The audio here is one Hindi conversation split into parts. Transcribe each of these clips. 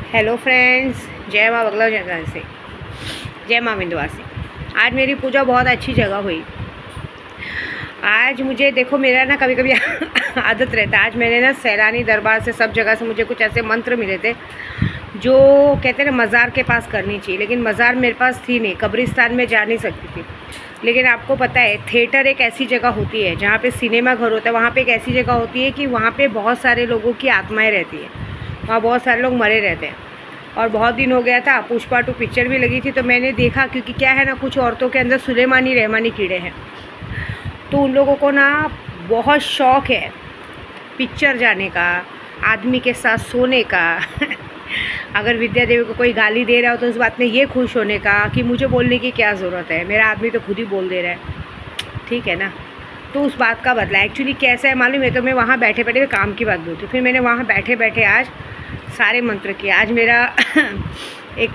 हेलो फ्रेंड्स, जय माँ बगला जगह से, जय माँ विंध्यवासिनी। आज मेरी पूजा बहुत अच्छी जगह हुई। आज मुझे देखो, मेरा ना कभी कभी आदत रहता है। आज मैंने ना सैलानी दरबार से, सब जगह से मुझे कुछ ऐसे मंत्र मिले थे जो कहते हैं ना मज़ार के पास करनी चाहिए, लेकिन मज़ार मेरे पास थी नहीं, कब्रिस्तान में जा नहीं सकती थी। लेकिन आपको पता है, थिएटर एक ऐसी जगह होती है जहाँ पे सिनेमा घर होता है, वहाँ पे एक ऐसी जगह होती है कि वहाँ पे बहुत सारे लोगों की आत्माएं रहती है, वहाँ बहुत सारे लोग मरे रहते हैं। और बहुत दिन हो गया था, पुष्पा 2 पिक्चर भी लगी थी, तो मैंने देखा, क्योंकि क्या है ना, कुछ औरतों के अंदर सुलेमानी रहमानी कीड़े हैं, तो उन लोगों को ना बहुत शौक़ है पिक्चर जाने का, आदमी के साथ सोने का अगर विद्या देवी को कोई गाली दे रहा हो तो उस बात में ये खुश होने का कि मुझे बोलने की क्या ज़रूरत है, मेरा आदमी तो खुद ही बोल दे रहा है, ठीक है ना। तो उस बात का बदला एक्चुअली कैसा है मालूम है, तो मैं वहाँ बैठे बैठे काम की बात बोलती हूँ। फिर मैंने वहाँ बैठे बैठे आज सारे मंत्र किए। आज मेरा एक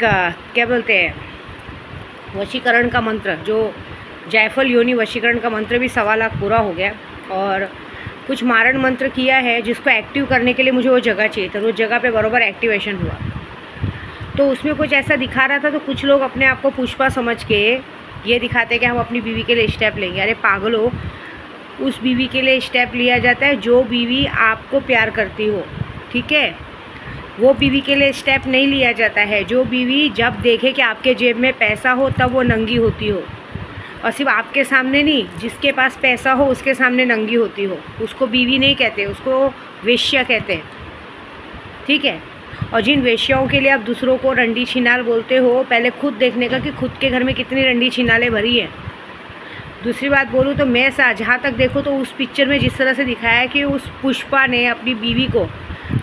क्या बोलते हैं, वशीकरण का मंत्र, जो जायफल योनि वशीकरण का मंत्र भी 1.25 लाख पूरा हो गया। और कुछ मारण मंत्र किया है जिसको एक्टिव करने के लिए मुझे वो जगह चाहिए था, तो उस जगह पे बराबर एक्टिवेशन हुआ। तो उसमें कुछ ऐसा दिखा रहा था, तो कुछ लोग अपने आप को पुष्पा समझ के ये दिखाते कि हम अपनी बीवी के लिए स्टेप लेंगे। अरे पागलो, उस बीवी के लिए स्टेप लिया जाता है जो बीवी आपको प्यार करती हो, ठीक है। वो बीवी के लिए स्टेप नहीं लिया जाता है जो बीवी जब देखे कि आपके जेब में पैसा हो तब वो नंगी होती हो, और सिर्फ आपके सामने नहीं, जिसके पास पैसा हो उसके सामने नंगी होती हो। उसको बीवी नहीं कहते, उसको वेश्या कहते हैं, ठीक है। और जिन वेश्याओं के लिए आप दूसरों को रंडी छिनाल बोलते हो, पहले खुद देखने का कि खुद के घर में कितनी रंडी छिनालें भरी हैं। दूसरी बात बोलूँ तो मैं जहाँ तक देखो तो उस पिक्चर में जिस तरह से दिखाया है कि उस पुष्पा ने अपनी बीवी को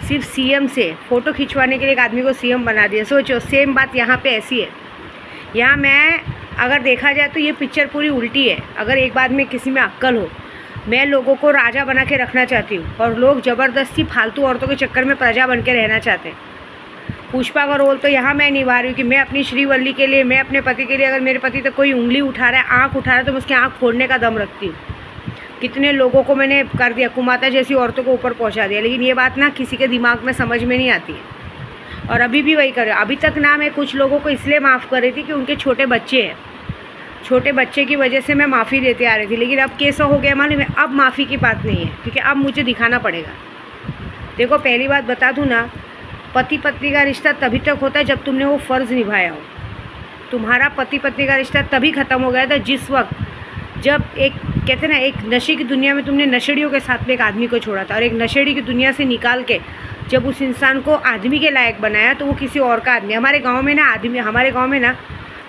सिर्फ सीएम से फ़ोटो खिंचवाने के लिए एक आदमी को सीएम बना दिया। सोचो, सेम बात यहाँ पे ऐसी है। यहाँ मैं अगर देखा जाए तो ये पिक्चर पूरी उल्टी है। अगर एक बात में किसी में अक्ल हो, मैं लोगों को राजा बना के रखना चाहती हूँ और लोग ज़बरदस्ती फालतू औरतों के चक्कर में प्रजा बन के रहना चाहते हैं। पुष्पा का रोल तो यहाँ मैं निभा रही हूँ कि मैं अपनी श्रीवल्ली के लिए, मैं अपने पति के लिए, अगर मेरे पति तक कोई उंगली उठा रहा है, आँख उठा रहा है, तो मैं उसकी आँख फोड़ने का दम रखती हूँ। कितने लोगों को मैंने कर दिया, कुमाता जैसी औरतों को ऊपर पहुँचा दिया, लेकिन ये बात ना किसी के दिमाग में समझ में नहीं आती है। और अभी भी वही कर रहे। अभी तक ना मैं कुछ लोगों को इसलिए माफ़ कर रही थी कि उनके छोटे बच्चे हैं, छोटे बच्चे की वजह से मैं माफ़ी देते आ रही थी। लेकिन अब कैसा हो गया मालूम है, अब माफ़ी की बात नहीं है, क्योंकि अब मुझे दिखाना पड़ेगा। देखो, पहली बात बता दूँ ना, पति पत्नी का रिश्ता तभी तक होता है जब तुमने वो फ़र्ज़ निभाया हो। तुम्हारा पति पत्नी का रिश्ता तभी ख़त्म हो गया था जिस वक्त, जब एक कहते ना, एक नशे की दुनिया में तुमने नशेड़ियों के साथ में एक आदमी को छोड़ा था, और एक नशेड़ी की दुनिया से निकाल के जब उस इंसान को आदमी के लायक बनाया तो वो किसी और का आदमी। हमारे गांव में ना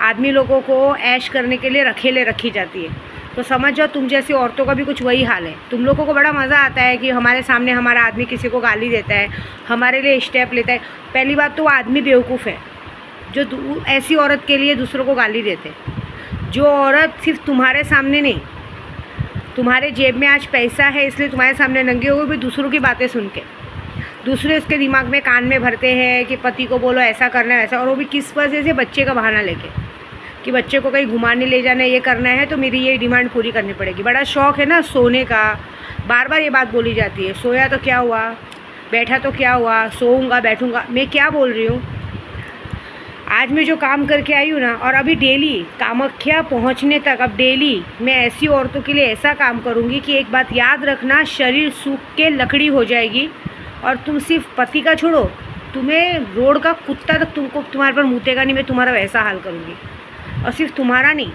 आदमी लोगों को ऐश करने के लिए रखेले रखी जाती है। तो समझ जाओ, तुम जैसी औरतों का भी कुछ वही हाल है। तुम लोगों को बड़ा मज़ा आता है कि हमारे सामने हमारा आदमी किसी को गाली देता है, हमारे लिए स्टेप लेता है। पहली बात तो वो आदमी बेवकूफ़ है जो ऐसी औरत के लिए दूसरों को गाली देते हैं। जो औरत सिर्फ तुम्हारे सामने नहीं, तुम्हारे जेब में आज पैसा है इसलिए तुम्हारे सामने नंगे हो गए भी दूसरों की बातें सुन के, दूसरे उसके दिमाग में कान में भरते हैं कि पति को बोलो ऐसा करना है, ऐसा, और वो भी किस वजह से, बच्चे का बहाना लेके कि बच्चे को कहीं घुमाने ले जाना है, ये करना है, तो मेरी ये डिमांड पूरी करनी पड़ेगी। बड़ा शौक़ है ना सोने का, बार बार ये बात बोली जाती है, सोया तो क्या हुआ, बैठा तो क्या हुआ, सोऊंगा बैठूंगा। मैं क्या बोल रही हूँ, आज मैं जो काम करके आई हूँ ना, और अभी डेली कामाख्या पहुँचने तक अब डेली मैं ऐसी औरतों के लिए ऐसा काम करूँगी कि एक बात याद रखना, शरीर सूख के लकड़ी हो जाएगी। और तुम सिर्फ पति का छोड़ो, तुम्हें रोड का कुत्ता तक तुमको तुम्हारे पर मूतेगा नहीं, मैं तुम्हारा वैसा हाल करूँगी। और सिर्फ तुम्हारा नहीं,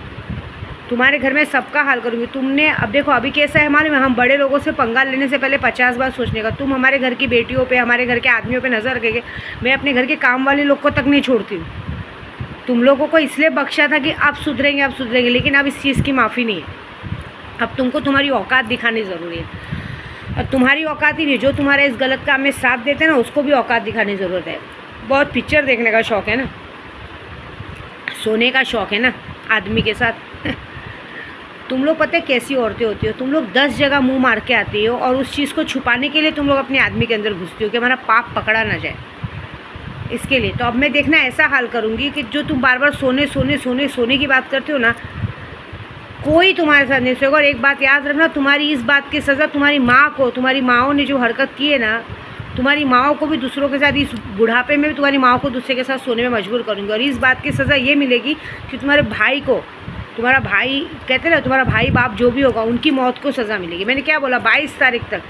तुम्हारे घर में सबका हाल करूँगी। तुमने अब देखो, अभी कैसा है मालूम है, हम बड़े लोगों से पंगा लेने से पहले 50 बार सोचने का। तुम हमारे घर की बेटियों पे, हमारे घर के आदमियों पे नज़र रखेंगे, मैं अपने घर के काम वाले लोग को तक नहीं छोड़ती हूँ। तुम लोगों को इसलिए बख्शा था कि अब सुधरेंगे, लेकिन अब इस चीज़ की माफ़ी नहीं है। अब तुमको तुम्हारी औकात दिखानी ज़रूरी है, और तुम्हारी औकात ही नहीं, जो तुम्हारे इस गलत काम में साथ देते हैं ना, उसको भी औकात दिखाने की ज़रूरत है। बहुत पिक्चर देखने का शौक़ है ना, सोने का शौक़ है ना आदमी के साथ तुम लोग पता है कैसी औरतें होती हो, तुम लोग 10 जगह मुंह मार के आती हो, और उस चीज़ को छुपाने के लिए तुम लोग अपने आदमी के अंदर घुसती हो कि हमारा पाप पकड़ा ना जाए, इसके लिए। तो अब मैं देखना ऐसा हाल करूँगी कि जो तुम बार बार सोने की बात करते हो ना, कोई तुम्हारे साथ नहीं सोएगा। और एक बात याद रखना, तुम्हारी इस बात की सज़ा तुम्हारी माँ को, तुम्हारी माँओं ने जो हरकत की है ना, तुम्हारी माओ को भी दूसरों के साथ, इस बुढ़ापे में भी तुम्हारी माओ को दूसरे के साथ सोने में मजबूर करूँगी। और इस बात की सज़ा ये मिलेगी कि तुम्हारे भाई को, तुम्हारा भाई कहते ना, तुम्हारा भाई बाप जो भी होगा उनकी मौत को सज़ा मिलेगी। मैंने क्या बोला, 22 तारीख तक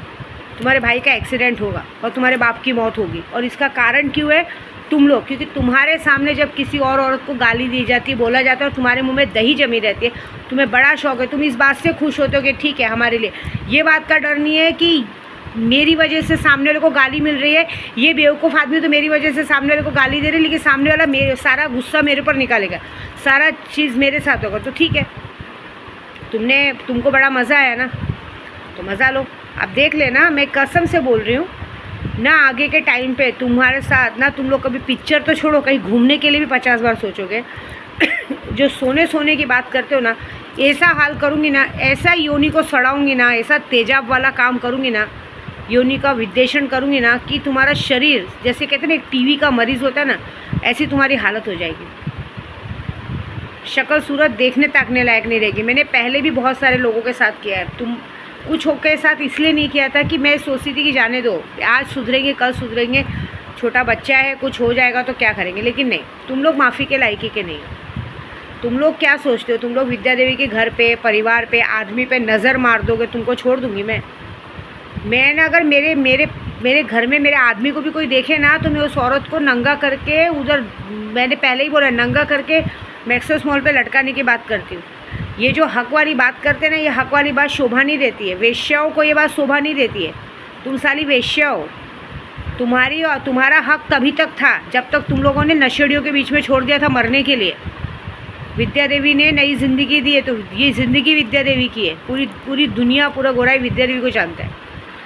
तुम्हारे भाई का एक्सीडेंट होगा और तुम्हारे बाप की मौत होगी। और इसका कारण क्यों है, तुम लोग, क्योंकि तुम्हारे सामने जब किसी और औरत को गाली दी जाती है, बोला जाता है और तुम्हारे मुंह में दही जमी रहती है, तुम्हें बड़ा शौक है, तुम इस बात से खुश होते हो कि ठीक है हमारे लिए, ये बात का डर नहीं है कि मेरी वजह से सामने वाले को गाली मिल रही है, ये बेवकूफ़ आदमी तो मेरी वजह से सामने वाले को गाली दे रहे, लेकिन सामने वाला मेरे सारा गुस्सा मेरे ऊपर निकालेगा, सारा चीज़ मेरे साथ होगा, तो ठीक है तुमको बड़ा मज़ा आया ना, तो मज़ा लो। अब देख लेना, मैं कसम से बोल रही हूँ ना, आगे के टाइम पे तुम्हारे साथ ना, तुम लोग कभी पिक्चर तो छोड़ो, कहीं घूमने के लिए भी 50 बार सोचोगे। जो सोने की बात करते हो ना, ऐसा हाल करूँगी ना, ऐसा योनि को सड़ाऊँगी ना, ऐसा तेजाब वाला काम करूँगी ना, योनि का विद्वेषण करूँगी ना, कि तुम्हारा शरीर जैसे कहते हैं ना, एक टीवी का मरीज़ होता है ना, ऐसी तुम्हारी हालत हो जाएगी। शक्ल सूरत देखने ताकने लायक नहीं रहेगी। मैंने पहले भी बहुत सारे लोगों के साथ किया है, तुम कुछ के साथ इसलिए नहीं किया था कि मैं सोचती थी कि जाने दो, आज सुधरेंगे कल सुधरेंगे, छोटा बच्चा है, कुछ हो जाएगा तो क्या करेंगे, लेकिन नहीं, तुम लोग माफ़ी के लायकी के नहीं हो। तुम लोग क्या सोचते हो, तुम लोग विद्या देवी के घर पे, परिवार पे, आदमी पे नज़र मार दोगे, तुमको छोड़ दूँगी मैं ना, अगर मेरे घर में मेरे आदमी को भी कोई देखे ना, तो मैं उस औरत को नंगा करके उधर, मैंने पहले ही बोला, नंगा करके मैक्सेस मॉल पे लटकाने की बात करती हूँ। ये जो हक वाली बात करते हैं ना, ये हक वाली बात शोभा नहीं देती है, वेश्याओं को ये बात शोभा नहीं देती है। तुम साली वेश्या हो, तुम्हारी और तुम्हारा हक तभी तक था जब तक तुम लोगों ने नशेड़ियों के बीच में छोड़ दिया था मरने के लिए। विद्या देवी ने नई ज़िंदगी दी है, तो ये ज़िंदगी विद्या देवी की है, पूरी दुनिया, पूरा गोराई विद्या देवी को जानता है।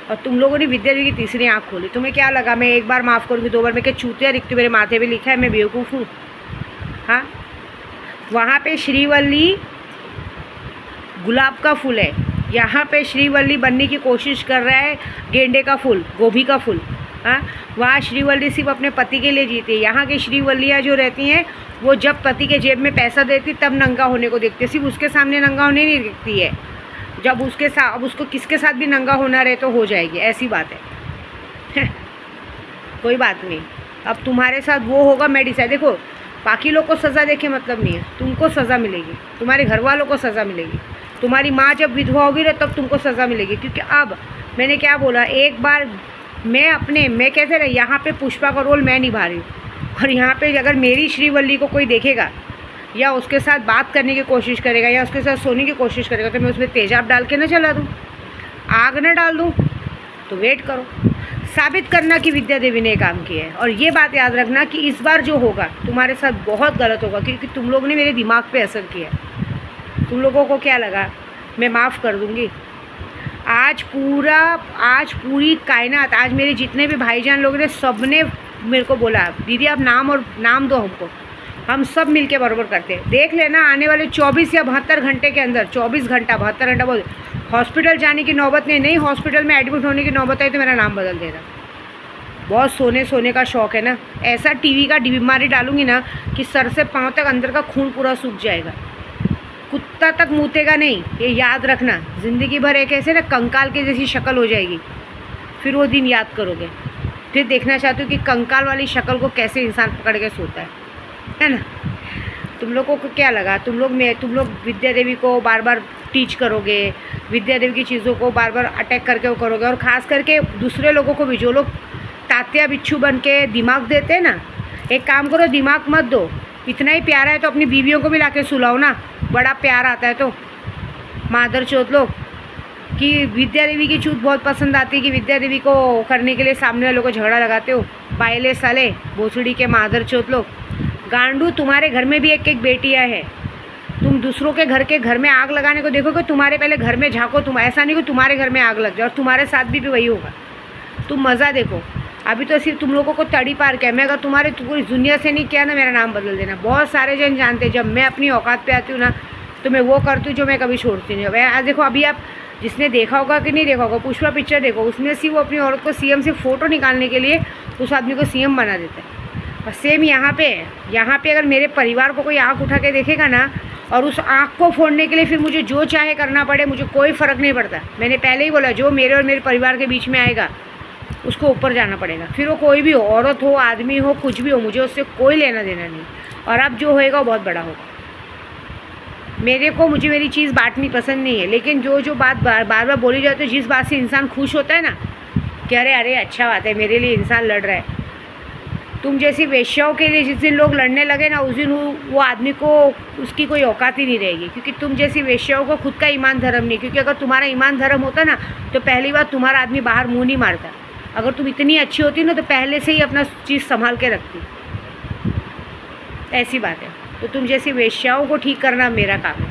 और तुम लोगों ने विद्या देवी की तीसरी आँख खोली। तुम्हें क्या लगा मैं एक बार माफ़ करूँगी, 2 बार मैं क्या चूतिया दिखती, मेरे माथे पे लिखा है मैं बेवकूफ़ हूँ? हाँ, वहाँ पे श्रीवल्ली गुलाब का फूल है, यहाँ पे श्रीवल्ली बनने की कोशिश कर रहा है गेंदे का फूल, गोभी का फूल। हाँ, वहाँ श्रीवल्ली सिर्फ अपने पति के लिए जीती है। यहाँ की श्रीवल्लियाँ जो रहती हैं, वो जब पति के जेब में पैसा देती तब नंगा होने को देखती है, सिर्फ उसके सामने नंगा होने नहीं दिखती है। जब उसके साथ, अब उसको किसके साथ भी नंगा होना रहे तो हो जाएगी, ऐसी बात है। कोई बात नहीं, अब तुम्हारे साथ वो होगा, मैं डिसाइड। देखो, बाकी लोग को सज़ा देखे मतलब नहीं है, तुमको सज़ा मिलेगी, तुम्हारे घर वालों को सज़ा मिलेगी। तुम्हारी माँ जब विधवा होगी ना, तब तुमको सज़ा मिलेगी। क्योंकि अब मैंने क्या बोला, एक बार मैं कैसे रहे, यहाँ पे पुष्पा का रोल मैं निभा रही हूँ, और यहाँ पे अगर मेरी श्रीवल्ली को कोई देखेगा या उसके साथ बात करने की कोशिश करेगा या उसके साथ सोने की कोशिश करेगा, तो मैं उसमें तेजाब डाल के ना चला दूँ, आग ना डाल दूँ। तो वेट करो, साबित करना कि विद्या देवी ने काम किया है। और ये बात याद रखना कि इस बार जो होगा तुम्हारे साथ बहुत गलत होगा, क्योंकि तुम लोगों ने मेरे दिमाग पे असर किया। तुम लोगों को क्या लगा मैं माफ़ कर दूँगी? आज पूरी कायनात, आज मेरे जितने भी भाईजान लोग ने, सब ने मेरे को बोला दीदी आप नाम दो हमको, हम सब मिलके बराबर करते हैं। देख लेना आने वाले 24 या 72 घंटे के अंदर, 24 घंटा 72 घंटा बोल, हॉस्पिटल जाने की नौबत नहीं, हॉस्पिटल में एडमिट होने की नौबत आई तो मेरा नाम बदल देना। बहुत सोने का शौक़ है ना, ऐसा टीवी का बीमारी डालूंगी ना कि सर से पाँव तक अंदर का खून पूरा सूख जाएगा, कुत्ता तक मूतेगा नहीं, ये याद रखना। ज़िंदगी भर एक ऐसे ना कंकाल की जैसी शक्ल हो जाएगी, फिर वो दिन याद करोगे, फिर देखना चाहते हो कि कंकाल वाली शक्ल को कैसे इंसान पकड़ के सोता है ना। तुम लोगों को क्या लगा, तुम लोग विद्या देवी को बार बार टीच करोगे, विद्या देवी की चीज़ों को बार बार अटैक करके वो करोगे, और ख़ास करके दूसरे लोगों को भी, जो लोग तात्या बिच्छू बन के दिमाग देते हैं ना, एक काम करो दिमाग मत दो, इतना ही प्यारा है तो अपनी बीवियों को भी ला के सुलाओ ना, बड़ा प्यार आता है तो। मादर चौथ लोग कि विद्या देवी की चूत बहुत पसंद आती है, कि विद्या देवी को करने के लिए सामने वालों को झगड़ा लगाते हो, बायले साले भोसड़ी के मादर चौथ लोग। गांडू, तुम्हारे घर में भी एक बेटियाँ हैं, तुम दूसरों के घर में आग लगाने को देखोगे, तुम्हारे पहले घर में झाँको। तुम ऐसा नहीं कि तुम्हारे घर में आग लग जाए, और तुम्हारे साथ भी वही होगा। तुम मज़ा देखो, अभी तो सिर्फ तुम लोगों को तड़ी पार किया, मैं अगर तुम्हारे पूरी दुनिया से नहीं किया ना, मेरा नाम बदल देना। बहुत सारे जन जानते हैं, जब मैं अपनी औकात पे आती हूँ ना, तो मैं वो करती हूँ जो मैं कभी छोड़ती नहीं हूँ। आज देखो, अभी आप जिसने देखा होगा कि नहीं देखा होगा, पुष्पा पिक्चर देखो, उसमें सिर्फ वो अपनी औरत को सीएम से फ़ोटो निकालने के लिए उस आदमी को सीएम बना देता है। और सेम यहाँ पे अगर मेरे परिवार को कोई आँख उठा के देखेगा ना, और उस आँख को फोड़ने के लिए फिर मुझे जो चाहे करना पड़े, मुझे कोई फ़र्क नहीं पड़ता। मैंने पहले ही बोला, जो मेरे और मेरे परिवार के बीच में आएगा उसको ऊपर जाना पड़ेगा। फिर वो कोई भी हो, औरत हो, आदमी हो, कुछ भी हो, मुझे उससे कोई लेना देना नहीं। और अब जो होएगा वो बहुत बड़ा होगा। मुझे मेरी चीज़ बांटनी पसंद नहीं है, लेकिन जो बात बार बार बोली जाती है, जिस बात से इंसान खुश होता है ना कि अरे अच्छा बात है, मेरे लिए इंसान लड़ रहा है। तुम जैसी वेश्याओं के लिए जिस दिन लोग लड़ने लगे ना, उस दिन वो आदमी को उसकी कोई औकात ही नहीं रहेगी, क्योंकि तुम जैसी वेश्याओं को खुद का ईमान धर्म नहीं। क्योंकि अगर तुम्हारा ईमान धर्म होता ना तो पहली बार तुम्हारा आदमी बाहर मुँह नहीं मारता। अगर तुम इतनी अच्छी होती ना तो पहले से ही अपना चीज़ संभाल के रखती। ऐसी बात है। तो तुम जैसी वेश्याओं को ठीक करना मेरा काम है,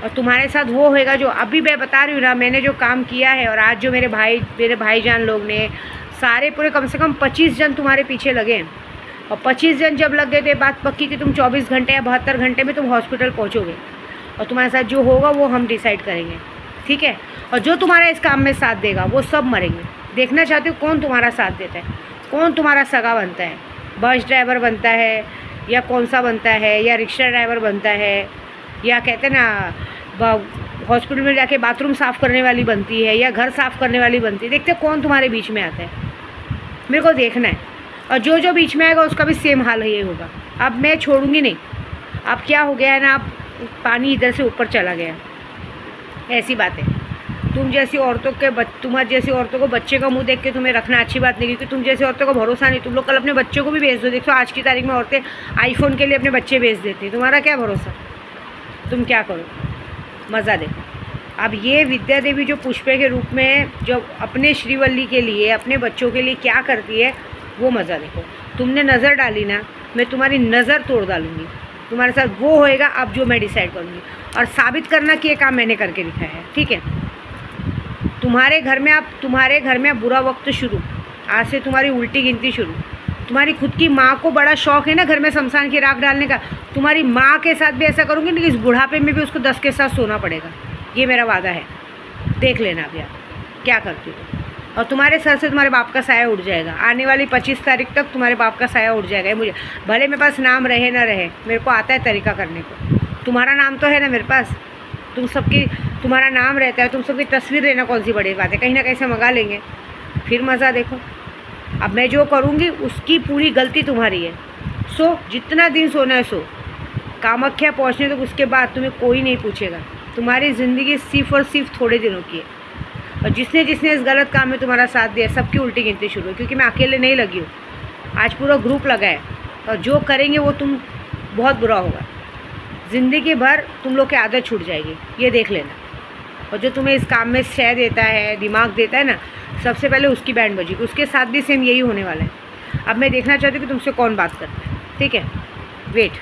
और तुम्हारे साथ वो होएगा जो अभी मैं बता रही हूँ ना, मैंने जो काम किया है। और आज जो मेरे भाईजान लोग ने सारे पूरे कम से कम 25 जन तुम्हारे पीछे लगे हैं, और 25 जन जब लग गए थे, बात पक्की कि तुम 24 घंटे या 72 घंटे में तुम हॉस्पिटल पहुँचोगे, और तुम्हारे साथ जो होगा वो हम डिसाइड करेंगे, ठीक है। और जो तुम्हारा इस काम में साथ देगा वो सब मरेंगे। देखना चाहते हो कौन तुम्हारा साथ देता है, कौन तुम्हारा सगा बनता है, बस ड्राइवर बनता है या कौन सा बनता है, या रिक्शा ड्राइवर बनता है, या कहते हैं ना हॉस्पिटल में जाके बाथरूम साफ़ करने वाली बनती है, या घर साफ़ करने वाली बनती है। देखते कौन तुम्हारे बीच में आता है, मेरे को देखना है। और जो बीच में आएगा उसका भी सेम हाल ये होगा। अब मैं छोड़ूंगी नहीं। अब क्या हो गया है ना, अब पानी इधर से ऊपर चला गया, ऐसी बात है। तुम्हारी जैसी औरतों को बच्चे का मुंह देख के तुम्हें रखना अच्छी बात नहीं, क्योंकि तुम जैसी औरतों को भरोसा नहीं। तुम लोग कल अपने बच्चों को भी भेज दो। देखो आज की तारीख में औरतें आईफोन के लिए अपने बच्चे भेज देती, तुम्हारा क्या भरोसा। तुम क्या करो, मज़ा देखो। अब ये विद्या देवी जो पुष्पे के रूप में जो अपने श्रीवल्ली के लिए, अपने बच्चों के लिए क्या करती है, वो मज़ा देखो। तुमने नज़र डाली ना, मैं तुम्हारी नज़र तोड़ डालूँगी। तुम्हारे साथ वो होएगा अब जो मैं डिसाइड करूँगी, और साबित करना कि ये काम मैंने करके दिखाया है, ठीक है। तुम्हारे घर में अब बुरा वक्त शुरू, आज से तुम्हारी उल्टी गिनती शुरू। तुम्हारी खुद की माँ को बड़ा शौक है ना घर में शमशान की राख डालने का, तुम्हारी माँ के साथ भी ऐसा करूँगी ना कि इस बुढ़ापे में भी उसको 10 के साथ सोना पड़ेगा। ये मेरा वादा है, देख लेना अभी आप क्या करती हो। और तुम्हारे सर से तुम्हारे बाप का साया उड़ जाएगा। आने वाली 25 तारीख तक तुम्हारे बाप का साया उड़ जाएगा। मुझे भले मेरे पास नाम रहे ना रहे, मेरे को आता है तरीका करने को। तुम्हारा नाम तो है ना मेरे पास, तुम्हारा नाम रहता है, तुम सबकी तस्वीर लेना कौन सी बड़ी बात है। कहीं ना कहीं से मंगा लेंगे, फिर मज़ा देखो। अब मैं जो करूँगी उसकी पूरी गलती तुम्हारी है। सो जितना दिन सोना है सो, कामाख्या पहुँचने तक, उसके बाद तुम्हें कोई नहीं पूछेगा। तुम्हारी ज़िंदगी सिर्फ और सिर्फ थोड़े दिनों की है। और जिसने इस गलत काम में तुम्हारा साथ दिया, सबकी उल्टी गिनती शुरू है, क्योंकि मैं अकेले नहीं लगी हूँ, आज पूरा ग्रुप लगा है। और जो करेंगे वो तुम बहुत बुरा होगा। ज़िंदगी भर तुम लोग की आदत छूट जाएगी, ये देख लेना। और जो तुम्हें इस काम में शय देता है, दिमाग देता है ना, सबसे पहले उसकी बैंड बजेगी। उसके साथ भी सेम यही होने वाला है। अब मैं देखना चाहती हूँ कि तुमसे कौन बात करता है, ठीक है। वेट।